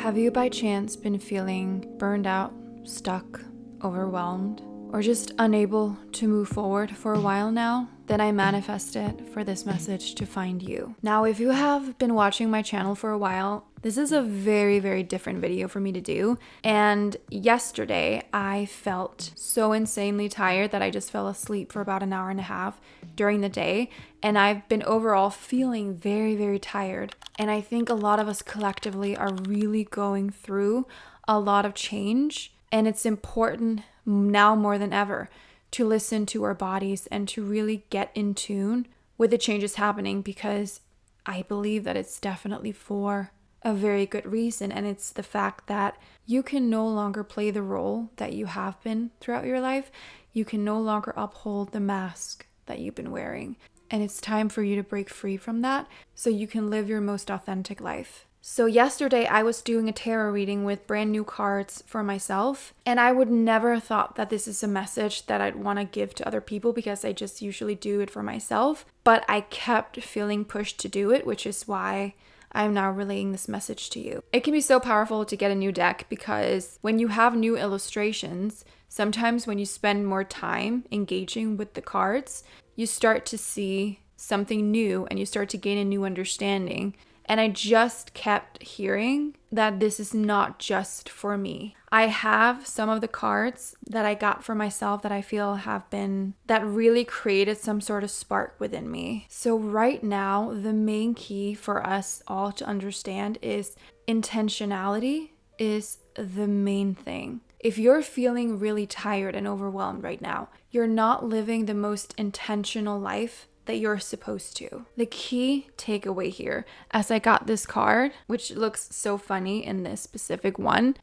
Have you by chance been feeling burned out, stuck, overwhelmed, or just unable to move forward for a while now? Then I manifested for this message to find you. Now, if you have been watching my channel for a while, this is a very, very different video for me to do. And yesterday, I felt so insanely tired that I just fell asleep for about an hour and a half during the day. And I've been overall feeling very, very tired. And I think a lot of us collectively are really going through a lot of change. And it's important now more than ever to listen to our bodies and to really get in tune with the changes happening, because I believe that it's definitely for a very good reason. And it's the fact that you can no longer play the role that you have been throughout your life. You can no longer uphold the mask that you've been wearing. And it's time for you to break free from that so you can live your most authentic life. So yesterday I was doing a tarot reading with brand new cards for myself, and I would never have thought that this is a message that I'd want to give to other people, because I just usually do it for myself. But I kept feeling pushed to do it, which is why I'm now relaying this message to you. It can be so powerful to get a new deck, because when you have new illustrations, sometimes when you spend more time engaging with the cards, you start to see something new and you start to gain a new understanding. And I just kept hearing that this is not just for me. I have some of the cards that I got for myself that I feel that really created some sort of spark within me. So right now, the main key for us all to understand is intentionality is the main thing. If you're feeling really tired and overwhelmed right now, you're not living the most intentional life that you're supposed to. The key takeaway here, as I got this card, which looks so funny in this specific one,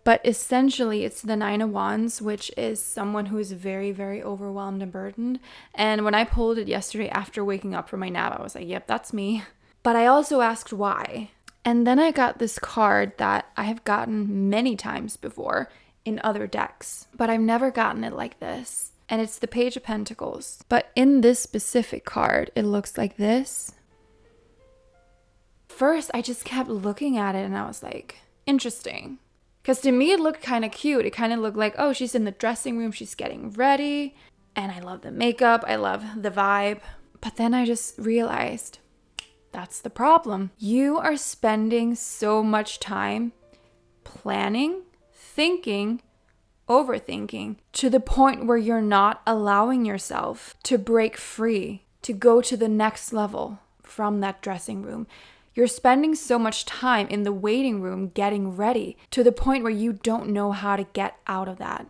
but essentially it's the Nine of Wands, which is someone who is very, very overwhelmed and burdened. And when I pulled it yesterday after waking up from my nap, I was like, yep, that's me. But I also asked why. And then I got this card that I have gotten many times before in other decks, but I've never gotten it like this. And it's the Page of Pentacles. But in this specific card, it looks like this. First, I just kept looking at it and I was like, interesting. Because to me, it looked kind of cute. It kind of looked like, oh, she's in the dressing room, she's getting ready. And I love the makeup, I love the vibe. But then I just realized, that's the problem. You are spending so much time planning, thinking, overthinking, to the point where you're not allowing yourself to break free, to go to the next level from that dressing room. You're spending so much time in the waiting room getting ready, to the point where you don't know how to get out of that.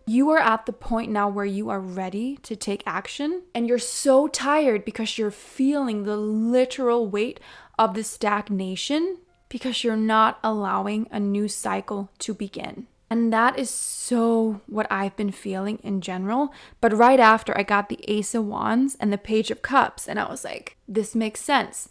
You are at the point now where you are ready to take action, and you're so tired because you're feeling the literal weight of the stagnation, because you're not allowing a new cycle to begin. And that is so what I've been feeling in general. But right after, I got the Ace of Wands and the Page of Cups, and I was like, this makes sense.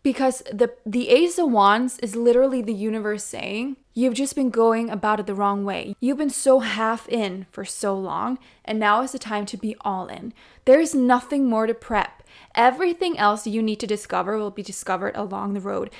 Because the Ace of Wands is literally the universe saying, you've just been going about it the wrong way. You've been so half in for so long, and now is the time to be all in. There is nothing more to prep. Everything else you need to discover will be discovered along the road.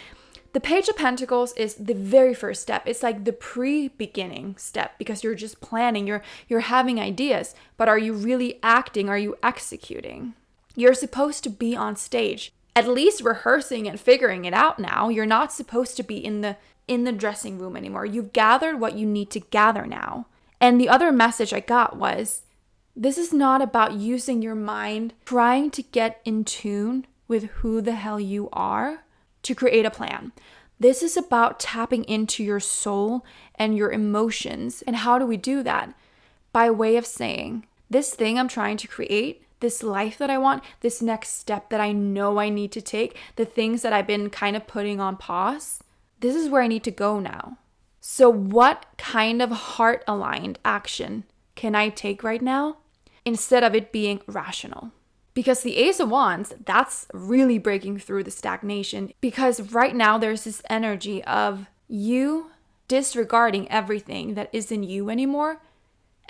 The Page of Pentacles is the very first step. It's like the pre-beginning step, because you're just planning, you're having ideas, but are you really acting? Are you executing? You're supposed to be on stage, at least rehearsing and figuring it out now. You're not supposed to be in the dressing room anymore. You've gathered what you need to gather now. And the other message I got was, this is not about using your mind, trying to get in tune with who the hell you are to create a plan. This is about tapping into your soul and your emotions. And how do we do that? By way of saying, this thing I'm trying to create, this life that I want, this next step that I know I need to take, the things that I've been kind of putting on pause, this is where I need to go now. So what kind of heart-aligned action can I take right now, instead of it being rational? Because the Ace of Wands, that's really breaking through the stagnation. Because right now there's this energy of you disregarding everything that isn't you anymore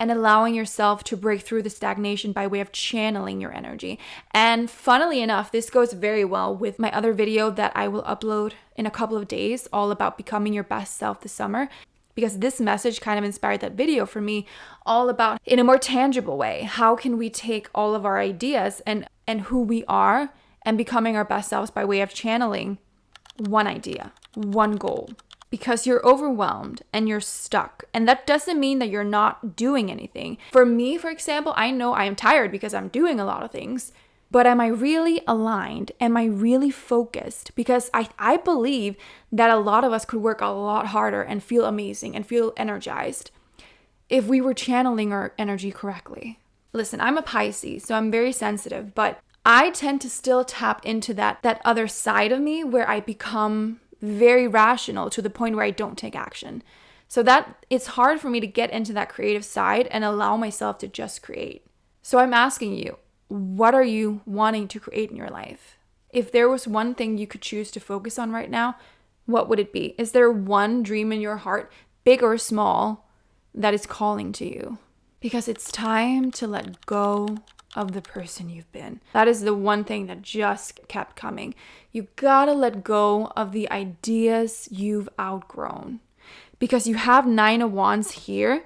and allowing yourself to break through the stagnation by way of channeling your energy. And funnily enough, this goes very well with my other video that I will upload in a couple of days, all about becoming your best self this summer. Because this message kind of inspired that video for me, all about in a more tangible way. How can we take all of our ideas and who we are and becoming our best selves by way of channeling one idea, one goal? Because you're overwhelmed and you're stuck. And that doesn't mean that you're not doing anything. For me, for example, I know I am tired because I'm doing a lot of things. But am I really aligned? Am I really focused? Because I believe that a lot of us could work a lot harder and feel amazing and feel energized if we were channeling our energy correctly. Listen, I'm a Pisces, so I'm very sensitive, but I tend to still tap into that other side of me where I become very rational to the point where I don't take action. So that it's hard for me to get into that creative side and allow myself to just create. So I'm asking you, what are you wanting to create in your life? If there was one thing you could choose to focus on right now, what would it be? Is there one dream in your heart, big or small, that is calling to you? Because it's time to let go of the person you've been. That is the one thing that just kept coming. You gotta let go of the ideas you've outgrown. Because you have 9 of Wands here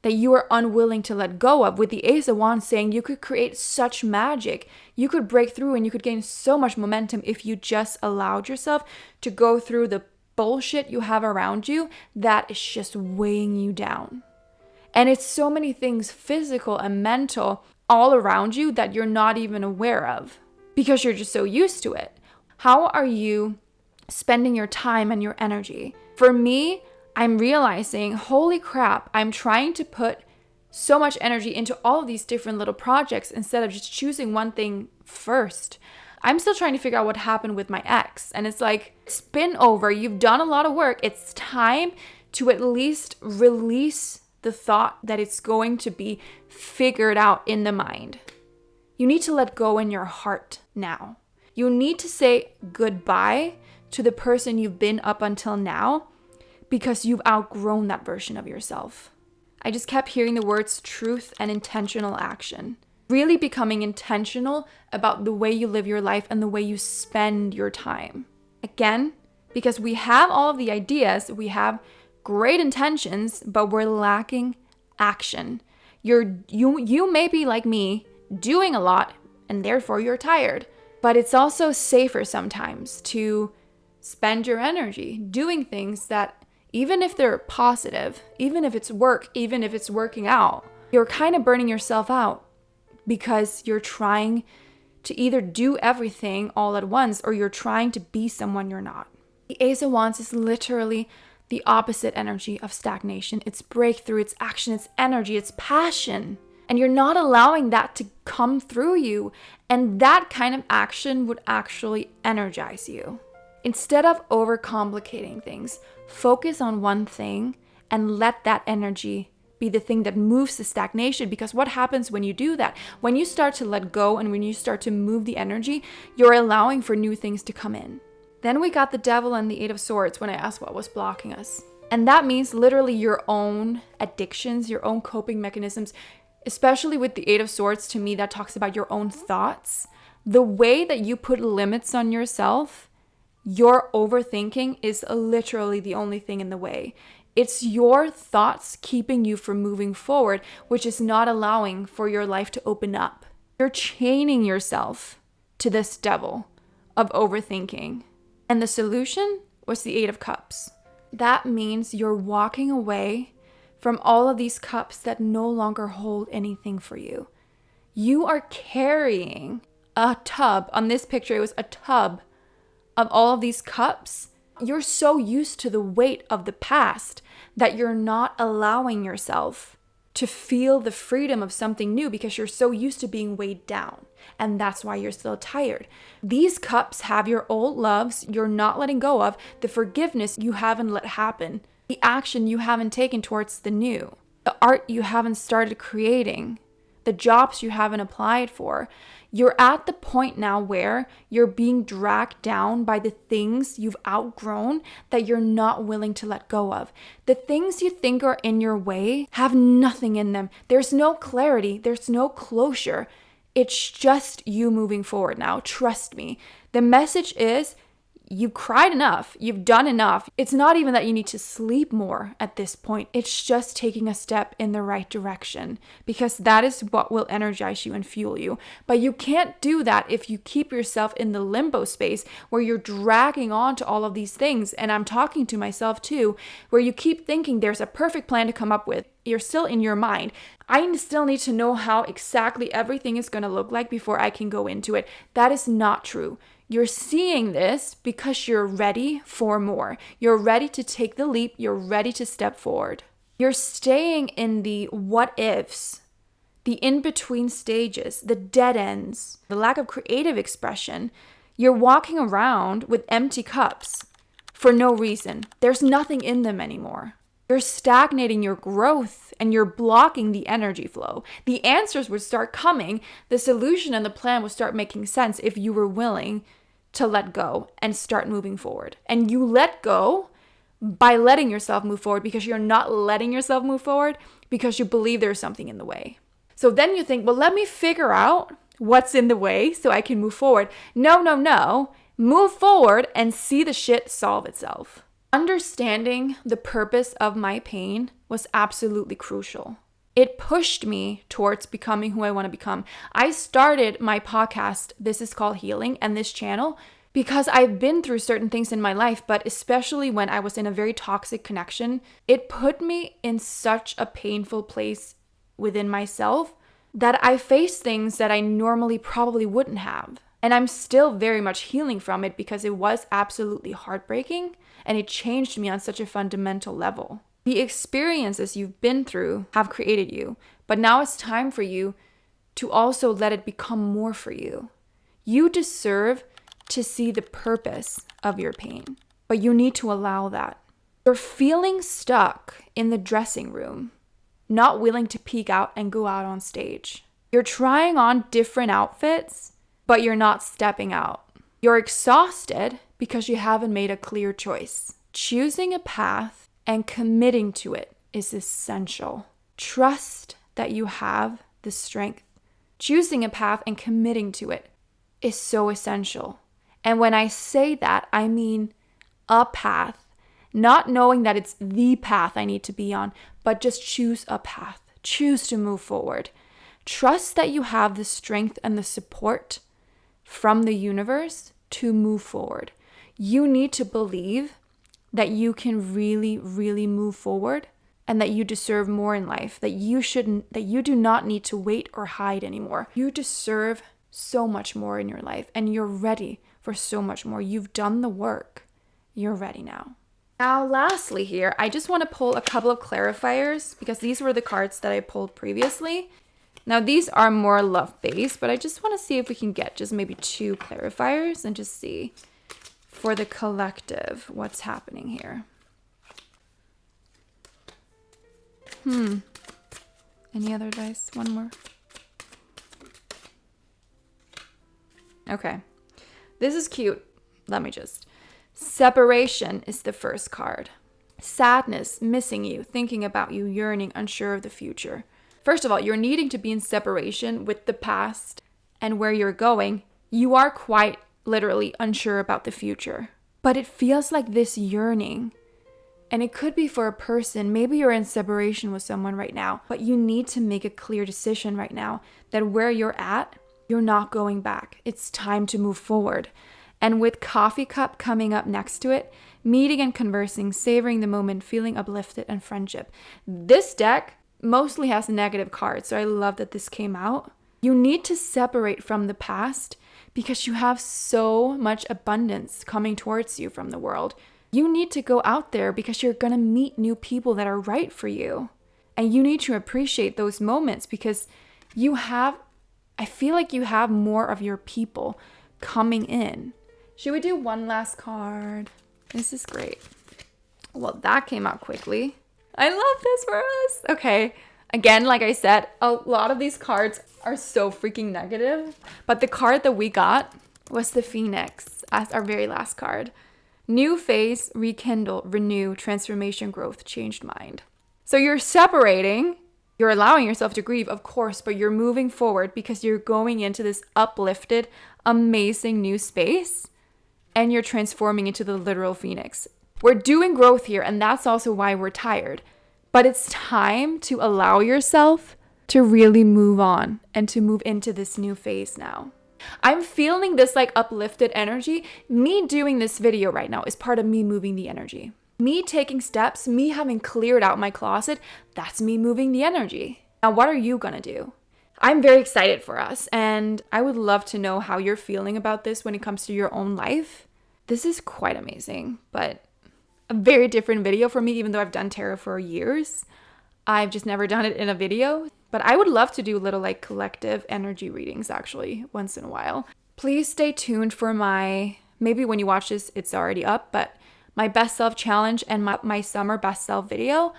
that you are unwilling to let go of, with the Ace of Wands saying you could create such magic. You could break through and you could gain so much momentum if you just allowed yourself to go through the bullshit you have around you that is just weighing you down. And it's so many things, physical and mental, all around you that you're not even aware of because you're just so used to it. How are you spending your time and your energy? For me, I'm realizing, holy crap, I'm trying to put so much energy into all of these different little projects instead of just choosing one thing first. I'm still trying to figure out what happened with my ex. And it's like, it's been over. You've done a lot of work. It's time to at least release the thought that it's going to be figured out in the mind. You need to let go in your heart now. You need to say goodbye to the person you've been up until now because you've outgrown that version of yourself. I just kept hearing the words truth and intentional action. Really becoming intentional about the way you live your life and the way you spend your time. Again, because we have all of the ideas, we have great intentions, but we're lacking action. You may be like me, doing a lot, and therefore you're tired. But it's also safer sometimes to spend your energy doing things that, even if they're positive, even if it's work, even if it's working out, you're kind of burning yourself out because you're trying to either do everything all at once or you're trying to be someone you're not. The Ace of Wands is literally the opposite energy of stagnation. It's breakthrough, it's action, it's energy, it's passion. And you're not allowing that to come through you. And that kind of action would actually energize you. Instead of overcomplicating things, focus on one thing and let that energy be the thing that moves the stagnation. Because what happens when you do that? When you start to let go and when you start to move the energy, you're allowing for new things to come in. Then we got the Devil and the Eight of Swords when I asked what was blocking us. And that means literally your own addictions, your own coping mechanisms, especially with the Eight of Swords. To me, that talks about your own thoughts. The way that you put limits on yourself, your overthinking is literally the only thing in the way. It's your thoughts keeping you from moving forward, which is not allowing for your life to open up. You're chaining yourself to this devil of overthinking. And the solution was the Eight of Cups. That means you're walking away from all of these cups that no longer hold anything for you. You are carrying a tub. On this picture, it was a tub of all of these cups. You're so used to the weight of the past that you're not allowing yourself to feel the freedom of something new because you're so used to being weighed down. And that's why you're still tired. These cups have your old loves you're not letting go of, the forgiveness you haven't let happen, the action you haven't taken towards the new, the art you haven't started creating, the jobs you haven't applied for. You're at the point now where you're being dragged down by the things you've outgrown that you're not willing to let go of. The things you think are in your way have nothing in them. There's no clarity. There's no closure. It's just you moving forward now. Trust me. The message is, you've cried enough. You've done enough. It's not even that you need to sleep more at this point. It's just taking a step in the right direction, because that is what will energize you and fuel you. But you can't do that if you keep yourself in the limbo space where you're dragging on to all of these things. And I'm talking to myself too, where you keep thinking there's a perfect plan to come up with. You're still in your mind. I still need to know how exactly everything is going to look like before I can go into it. That is not true. You're seeing this because you're ready for more. You're ready to take the leap. You're ready to step forward. You're staying in the what ifs, the in-between stages, the dead ends, the lack of creative expression. You're walking around with empty cups for no reason. There's nothing in them anymore. You're stagnating your growth and you're blocking the energy flow. The answers would start coming. The solution and the plan would start making sense if you were willing to let go and start moving forward. And you let go by letting yourself move forward, because you're not letting yourself move forward because you believe there's something in the way. So then you think, well, let me figure out what's in the way so I can move forward. No. Move forward and see the shit solve itself. Understanding the purpose of my pain was absolutely crucial. It pushed me towards becoming who I want to become. I started my podcast, This Is Called Healing, and this channel because I've been through certain things in my life, but especially when I was in a very toxic connection, it put me in such a painful place within myself that I faced things that I normally probably wouldn't have. And I'm still very much healing from it because it was absolutely heartbreaking and it changed me on such a fundamental level. The experiences you've been through have created you, but now it's time for you to also let it become more for you. You deserve to see the purpose of your pain, but you need to allow that. You're feeling stuck in the dressing room, not willing to peek out and go out on stage. You're trying on different outfits, but you're not stepping out. You're exhausted because you haven't made a clear choice. Choosing a path and committing to it is essential. Trust that you have the strength. Choosing a path and committing to it is so essential. And when I say that, I mean a path, not knowing that it's the path I need to be on, but just choose a path. Choose to move forward. Trust that you have the strength and the support from the universe to move forward. You need to believe that you can really, really move forward and that you deserve more in life, that you do not need to wait or hide anymore. You deserve so much more in your life and you're ready for so much more. You've done the work. You're ready now. Now, lastly here, I just want to pull a couple of clarifiers because these were the cards that I pulled previously. Now, these are more love-based, but I just want to see if we can get just maybe 2 clarifiers and just see for the collective what's happening here. Any other dice? One more. Okay. This is cute. Let me just. Separation is the first card. Sadness, missing you, thinking about you, yearning, unsure of the future. First of all, you're needing to be in separation with the past and where you're going. You are quite literally unsure about the future. But it feels like this yearning, and it could be for a person. Maybe you're in separation with someone right now, but you need to make a clear decision right now that where you're at, you're not going back. It's time to move forward. And with coffee cup coming up next to it, meeting and conversing, savoring the moment, feeling uplifted, and friendship. This deck mostly has negative cards, so I love that this came out. You need to separate from the past because you have so much abundance coming towards you from the world. You need to go out there because you're going to meet new people that are right for you. And you need to appreciate those moments because I feel like you have more of your people coming in. Should we do one last card? This is great. Well, that came out quickly. I love this for us. Okay. Again, like I said, a lot of these cards are so freaking negative, but the card that we got was the Phoenix as our very last card. New phase, rekindle, renew, transformation, growth, changed mind. So you're separating, you're allowing yourself to grieve, of course, but you're moving forward because you're going into this uplifted, amazing new space and you're transforming into the literal Phoenix. We're doing growth here, and that's also why we're tired. But it's time to allow yourself to really move on and to move into this new phase now. I'm feeling this like uplifted energy. Me doing this video right now is part of me moving the energy. Me taking steps, me having cleared out my closet, that's me moving the energy. Now, what are you gonna do? I'm very excited for us, and I would love to know how you're feeling about this when it comes to your own life. This is quite amazing, but a very different video for me, even though I've done tarot for years. I've just never done it in a video, but I would love to do little like collective energy readings actually once in a while. Please stay tuned for maybe when you watch this, it's already up, but my best self challenge and my summer best self video,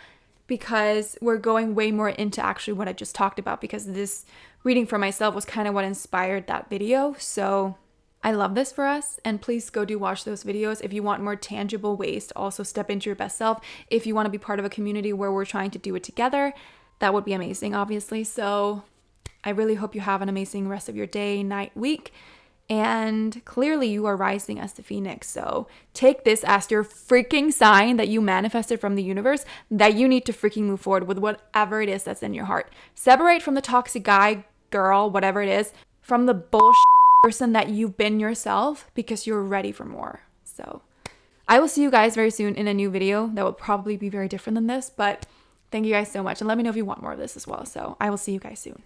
because we're going way more into actually what I just talked about, because this reading for myself was kind of what inspired that video. So I love this for us, and please go watch those videos if you want more tangible ways to also step into your best self. If you want to be part of a community where we're trying to do it together, that would be amazing, obviously. So I really hope you have an amazing rest of your day, night, week. And clearly you are rising as the Phoenix. So take this as your freaking sign that you manifested from the universe, that you need to freaking move forward with whatever it is that's in your heart. Separate from the toxic guy, girl, whatever it is, from the bullshit person that you've been yourself, because you're ready for more. So I will see you guys very soon in a new video that will probably be very different than this, but thank you guys so much, and let me know if you want more of this as well. So I will see you guys soon.